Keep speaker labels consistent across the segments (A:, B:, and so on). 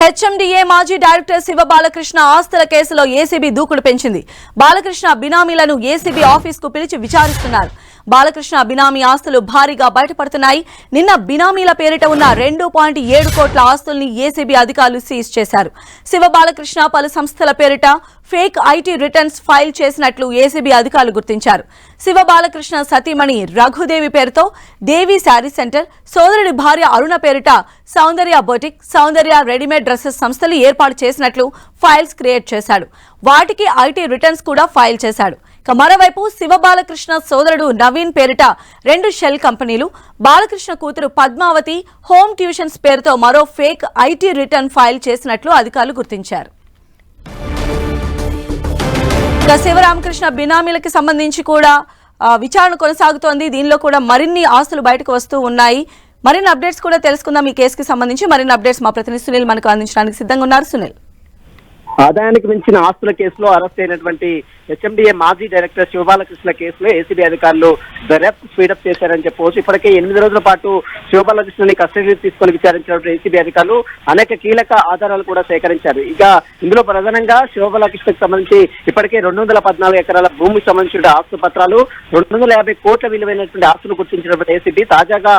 A: HMDA మాజీ director Shiva Balakrishna ఆస్తుల కేసులో ఏసీబీ దూకుడు పెంచింది. బాలకృష్ణ బినామీలను ఏసీబీ ఆఫీస్ కు పిలిచి విచారిస్తున్నారు. బాలకృష్ణ బినామీ ఆస్తులు భారీగా బయటపడుతున్నాయి. నిన్న బినామీల పేరిట ఉన్న 2.7 కోట్ల ఆస్తుల్ని ఏసీబీ అధికారులు సీజ్ చేశారు. శివ బాలకృష్ణ పలు సంస్థల పేరిట ఫేక్ ఐటీ రిటర్న్స్ ఫైల్ చేసినట్లు ఏసీబీ అధికారులు గుర్తించారు. శివ బాలకృష్ణ సతీమణి రఘుదేవి పేరుతో దేవి శారీ సెంటర్, సోదరుడి భార్య అరుణ పేరిట సౌందర్య బొటిక్, సౌందర్య రెడీమేడ్ డ్రెస్సెస్ సంస్థలు ఏర్పాటు చేసినట్లు ఫైల్స్ క్రియేట్ చేశాడు. వాటికి ఐటీ రిటర్న్స్ కూడా ఫైల్ చేశాడు. మరోవైపు శివ బాలకృష్ణ సోదరుడు నవీన్ పేరిట 2 షెల్ కంపెనీలు, బాలకృష్ణ కూతురు పద్మావతి హోమ్ ట్యూషన్స్ పేరుతో మరో ఫేక్ ఐటీ రిటర్న్ ఫైల్ చేసినట్లు అధికారులు గుర్తించారు. శివరామకృష్ణ బినామీలకి సంబంధించి కూడా విచారణ కొనసాగుతోంది. దీనిలో కూడా మరిన్ని ఆస్తులు బయటకు వస్తూ ఉన్నాయి. మరిన్ని అప్డేట్స్ కూడా తెలుసుకుందాం. ఈ కేసుకి సంబంధించి మరిన్ని అప్డేట్స్ మా ప్రతినిధి సునీల్ మనకు అందించడానికి సిద్ధంగా ఉన్నారు. సునీల్,
B: ఆదాయానికి మించిన ఆస్తుల కేసులో అరెస్ట్ అయినటువంటి హెచ్ఎండిఏ మాజీ డైరెక్టర్ శివబాలకృష్ణ కేసులో ఏసీబీ అధికారులు దర్యాప్తు స్పీడప్ చేశారని చెప్పవచ్చు. ఇప్పటికే 8 రోజుల పాటు శివబాలకృష్ణని కస్టడీ తీసుకొని విచారించినటువంటి ఏసీబీ అధికారులు అనేక కీలక ఆధారాలు కూడా సేకరించారు. ఇక ఇందులో ప్రధానంగా శివబాలకృష్ణకు సంబంధించి ఇప్పటికే 214 ఎకరాల భూమికి సంబంధించిన ఆస్తు పత్రాలు, 250 కోట్ల విలువైనటువంటి ఆస్తులు గుర్తించినటువంటి ఏసీబీ తాజాగా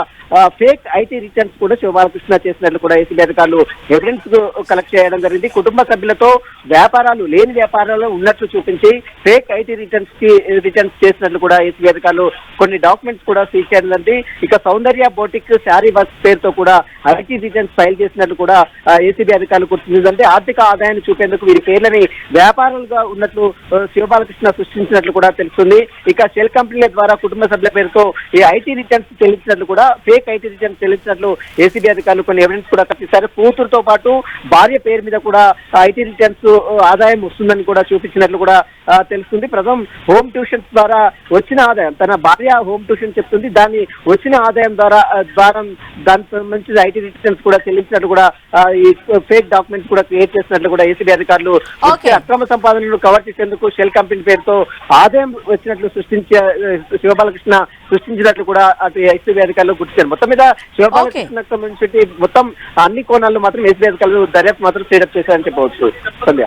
B: ఫేక్ ఐటీ రిటర్న్స్ కూడా శివబాలకృష్ణ చేసినట్లు కూడా ఏసీబీ అధికారులు ఎవిడెన్స్ కలెక్ట్ చేయడం జరిగింది. కుటుంబ సభ్యులతో వ్యాపారాలు లేని వ్యాపారాలు ఉన్నట్లు చూపించి ఫేక్ ఐటీ రిటర్న్స్ చేసినట్లు కూడా ఏసీబీ అధికారులు కొన్ని డాక్యుమెంట్స్ కూడా సీజ్ చేయడం జరిగింది. ఇక సౌందర్య బోటిక్ శారీ వర్క్స్ పేరుతో కూడా ఐటీ రిటర్న్స్ ఫైల్ చేసినట్లు కూడా ఏసీబీ అధికారులు గుర్తించిందంటే ఆర్థిక ఆదాయాన్ని చూపేందుకు వీరి పేర్లని వ్యాపారాలుగా ఉన్నట్లు శివబాలకృష్ణ సృష్టించినట్లు కూడా తెలుస్తుంది. ఇక షెల్ కంపెనీల ద్వారా కుటుంబ సభ్యుల పేరుతో ఈ ఐటీ రిటర్న్స్ చెల్లించినట్లు కూడా ఫేక్ ఐటీ రిటర్న్స్ చెల్లించినట్లు ఏసీబీ అధికారులు కొన్ని ఎవిడెన్స్ కూడా కల్పిస్తారు. కూతురుతో పాటు భార్య పేరు మీద కూడా ఐటీ రిటర్న్స్ ఆదాయం వస్తుందని కూడా చూపించినట్లు కూడా తెలుస్తుంది. ప్రస్తుతం హోమ్ ట్యూషన్స్ ద్వారా వచ్చిన ఆదాయం, తన భార్య హోమ్ ట్యూషన్ చెప్తుంది, దాన్ని వచ్చిన ఆదాయం ద్వారా దానికి సంబంధించి ఐటీ రిటర్న్స్ కూడా చెల్లించినట్లు కూడా ఈ ఫేక్ డాక్యుమెంట్స్ కూడా క్రియేట్ చేసినట్లు కూడా ఏసీబీ అధికారులు అక్రమ సంపాదనలు కవర్ చేసేందుకు షెల్ కంపెనీ పేరుతో ఆదాయం వచ్చినట్లు శివబాలకృష్ణ సృష్టించినట్లు కూడా అటు ఏసీబీ అధికారులు గుర్తించారు. మొత్తం మీద శివబాలకృష్ణకు సంబంధించి మొత్తం అన్ని కోణాల్లో మాత్రం ఏసీబీ అధికారులు దర్యాప్తు మాత్రం స్పీడప్ చేశారని చెప్పవచ్చు. సంధ్య.